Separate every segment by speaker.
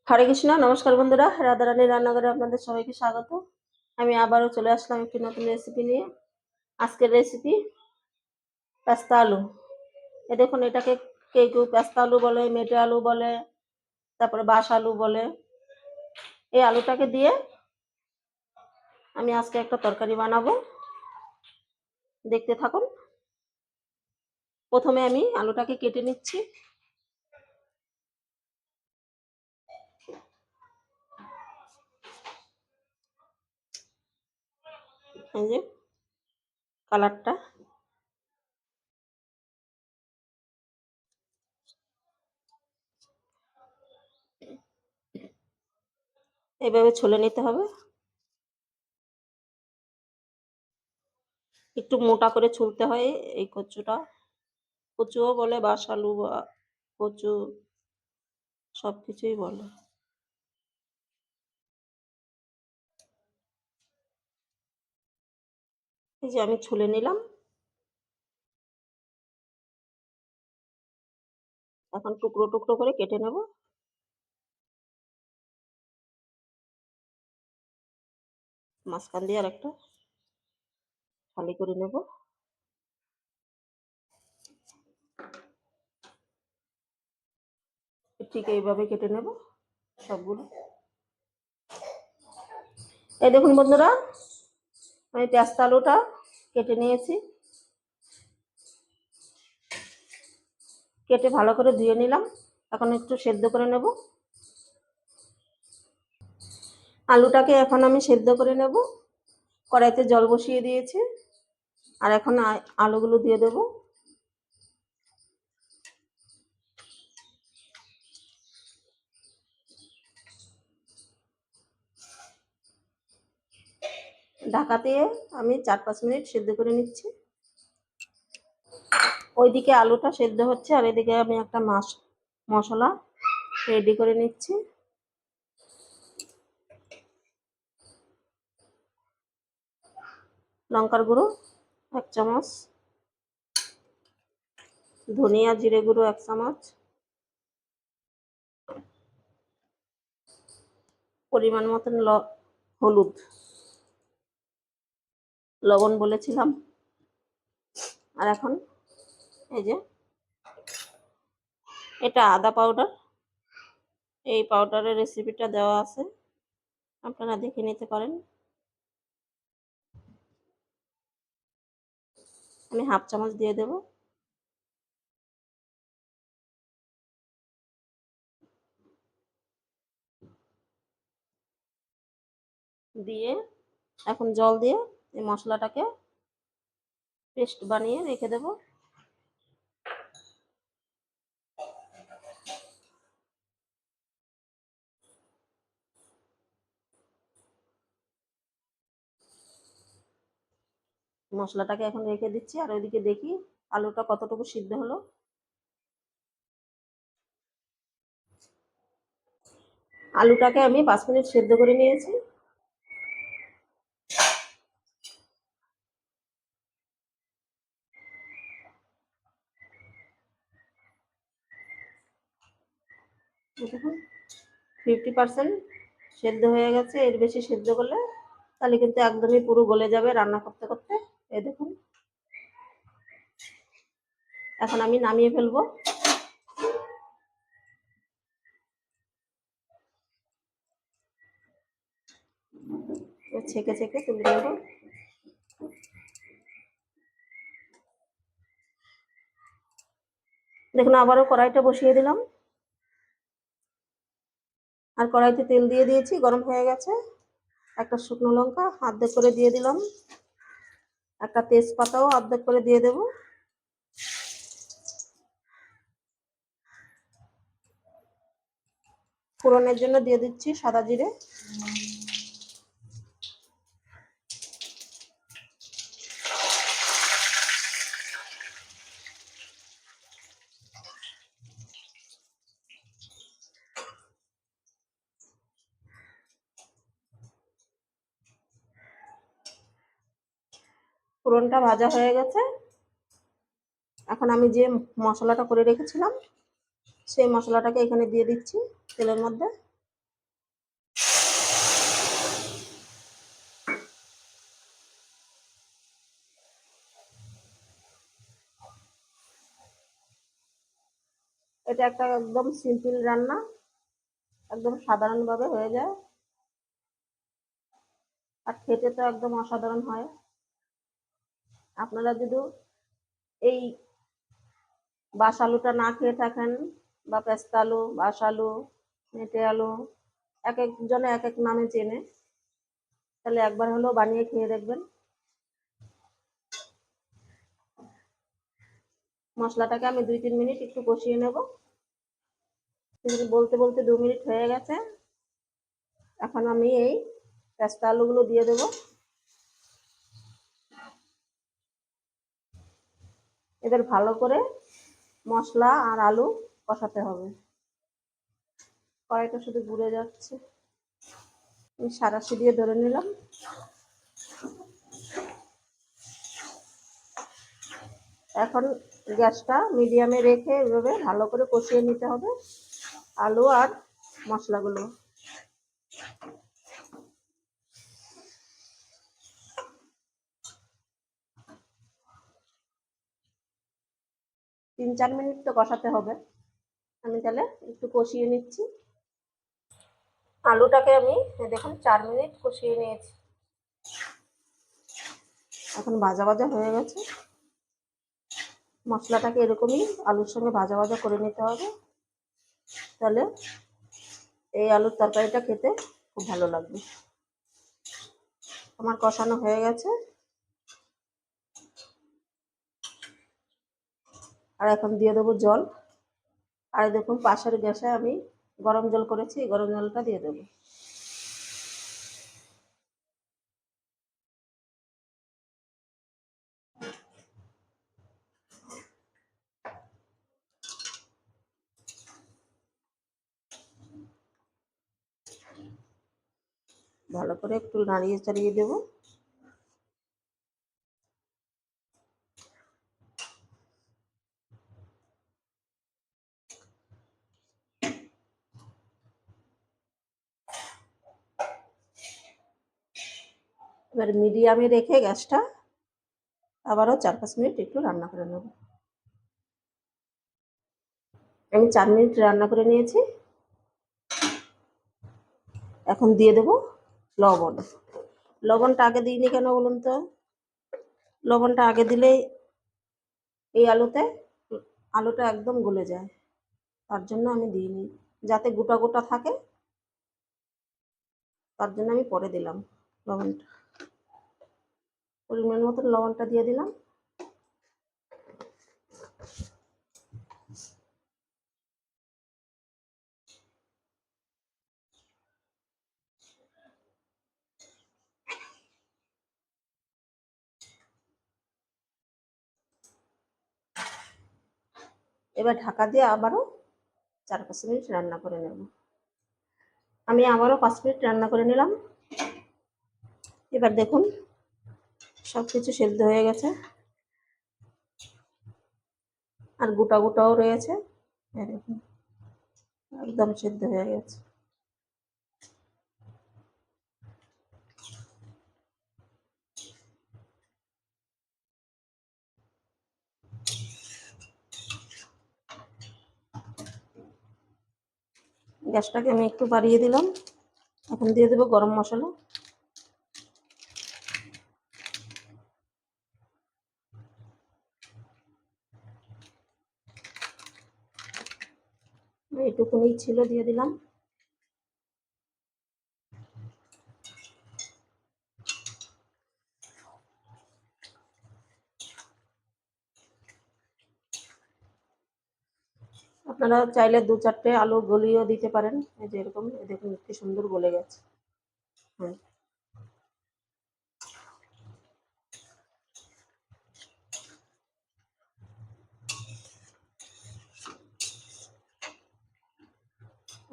Speaker 1: হরে কৃষ্ণ। নমস্কার বন্ধুরা, রাধারানী রান্নাঘরে আপনাদের সবাইকে স্বাগত। আমি আবারও চলে আসলাম একটি নতুন রেসিপি নিয়ে। আজকের রেসিপি পেস্তা আলু। দেখুন, এটাকে কেউ কেউ পেস্তা আলু বলে, মেটে আলু বলে, তারপরে বাস আলু বলে। এই আলুটাকে দিয়ে আমি আজকে একটা তরকারি বানাবো, দেখতে থাকুন। প্রথমে আমি আলুটাকে কেটে নিচ্ছি। এই যে কালারটা, এইভাবে ছুলে নিতে হবে। একটু মোটা করে ছুলতে হয় এই কচুটা। কচুও বলে, বাস আলু বা কচু, সবকিছুই বলে। এই যে আমি ছুলে নিলাম। এখন টুকরো টুকরো করে কেটে নেব। মাঝখান দিয়ে আর একটা ফালি করে নেব। ঠিক এইভাবে কেটে নেব সবগুলো। এই দেখুন বন্ধুরা, আমি পেঁয়াজ আলুটা কেটে নিয়েছি। কেটে ভালো করে ধুয়ে নিলাম। এখন একটু সেদ্ধ করে নেব আলুটাকে। এখন আমি সেদ্ধ করে নেব। কড়াইতে জল বসিয়ে দিয়েছি, আর এখন আলুগুলো দিয়ে দেব। ঢাকা দিয়ে আমি 4-5 মিনিট সেদ্ধ করে নিচ্ছি। ওইদিকে আলুটা সেদ্ধ হচ্ছে, আর এদিকে আমি একটা মশলা রেডি করে নিচ্ছি। লঙ্কার গুঁড়ো 1 চামচ, ধনিয়া জিরে গুঁড়ো 1 চামচ, পরিমাণ মতন হলুদ, লবণ বলেছিলাম। আর এখন এই যে এটা আদা পাউডার। এই পাউডারের রেসিপিটা দেওয়া আছে, আপনারা দেখে নিতে পারেন। আমি 1/2 চামচ দিয়ে দেব। দিয়ে এখন জল দিয়ে এই মশলাটাকে পেস্ট বানিয়ে রেখে দেব। মশলাটাকে এখন রেখে দিচ্ছি, আর ওইদিকে দেখি আলুটা কতটুকু সিদ্ধ হলো। আলুটাকে আমি 5 মিনিট সেদ্ধ করে নিয়েছি। দেখুন 50% সেদ্ধ হয়ে গেছে। এর বেশি সেদ্ধ করলে তাহলে কিন্তু একদমই পুরো গলে যাবে রান্না করতে করতে। এই দেখুন, এখন আমি নামিয়ে ফেলবো। ছেঁকে ছেঁকে তুলে নেব। দেখুন, আবারও কড়াইটা বসিয়ে দিলাম, আর কড়াইতে তেল দিয়ে দিয়েছি, গরম হয়ে গেছে। একটা শুকনো লঙ্কা অর্ধেক করে দিয়ে দিলাম, একটা তেজপাতাও অর্ধেক করে দিয়ে দেব। ফোড়নের জন্য দিয়ে দিচ্ছি সাদা জিরে। ফোড়নটা ভাজা হয়ে গেছে। এখন আমি যে মশলাটা করে রেখেছিলাম সেই মশলাটাকে এখানে দিয়ে দিচ্ছি তেলের মধ্যে। এটা একটা একদম সিম্পল রান্না, একদম সাধারণভাবে হয়ে যায়, আর খেতে তো একদম অসাধারণ হয়। আপনারা যদি এই বাস আলুটা না খেয়ে থাকেন, বা পেস্তা আলু, বাস আলু, মেটে আলু, এক একজনে এক এক নামে চেনে, তাহলে একবার হলেও বানিয়ে খেয়ে দেখবেন। মশলাটাকে আমি 2-3 মিনিট একটু কষিয়ে নেব। বলতে বলতে 2 মিনিট হয়ে গেছে। এখন আমি এই পেস্তা আলুগুলো দিয়ে দেব। এদের ভালো করে মশলা আর আলু কষাতে হবে। কড়াইটা শুধু ঘুরে যাচ্ছে। আমি সাঁড়াশি দিয়ে ধরে নিলাম। এখন গ্যাসটা মিডিয়ামে রেখে এভাবে ভালো করে কষিয়ে নিতে হবে আলু আর মশলাগুলো। 3-4 মিনিট তো কষাতে হবে। আমি তাহলে একটু কষিয়ে নিচ্ছি। আলুটাকে আমি দেখুন 4 মিনিট কষিয়ে নিয়েছি। এখন ভাজা ভাজা হয়ে গেছে। মশলাটাকে এরকমই আলুর সঙ্গে ভাজা ভাজা করে নিতে হবে, তাহলে এই আলুর তরকারিটা খেতে খুব ভালো লাগবে। আমার কষানো হয়ে গেছে। আর এখন দিয়ে দেবো জল। আর দেখুন পাশের গ্যাসে আমি গরম জল করেছি, গরম জলটা দিয়ে দেবো। ভালো করে একটু নাড়িয়ে চাড়িয়ে দেবো। এবার মিডিয়ামে রেখে গ্যাসটা আবারও 4-5 মিনিট একটু রান্না করে নেব। আমি 4 মিনিট রান্না করে নিয়েছি। এখন দিয়ে দেব লবণ। লবণটা আগে দিইনি কেন বলুন তো? লবণটা আগে দিলেই এই আলুটা একদম গলে যায়, তার জন্য আমি দিইনি, যাতে গোটা গোটা থাকে, তার জন্য আমি পরে দিলাম লবণটা। পরিমাণ মতো লবণটা দিয়ে দিলাম। এবার ঢাকা দিয়ে আবারও 4-5 মিনিট রান্না করে নেব। আমি আবারও 5 মিনিট রান্না করে নিলাম। এবার দেখুন সব কিছু সেদ্ধ হয়ে গেছে, আর গোটা গোটাও রয়েছে। দেখুন একদম সেদ্ধ হয়ে গেছে। গ্যাসটাকে আমি একটু বাড়িয়ে দিলাম। এখন দিয়ে দেবো গরম মশলা। এইটুকুনি ছিল, দিয়ে দিলাম। আপনারা চাইলে 2-4টে আলু গলিয়েও দিতে পারেন। এই যে এরকম দেখুন কি সুন্দর গলে গেছে। হ্যাঁ,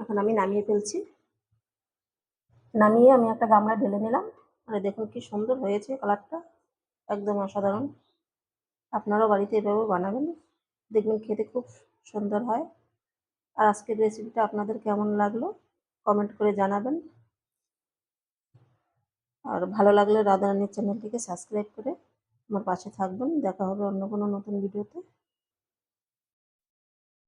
Speaker 1: এখন আমি নামিয়ে ফেলছি। নামিয়ে আমি একটা গামলা ঢেলে নিলাম। আর দেখুন কি সুন্দর হয়েছে কালারটা, একদম অসাধারণ। আপনারাও বাড়িতে এভাবে বানাবেন, দেখবেন খেতে খুব সুন্দর হয়। আর আজকের রেসিপিটা আপনাদের কেমন লাগলো কমেন্ট করে জানাবেন। আর ভালো লাগলে রাধারানীর চ্যানেলটিকে সাবস্ক্রাইব করে আমার পাশে থাকবেন। দেখা হবে অন্য কোনো নতুন ভিডিওতে।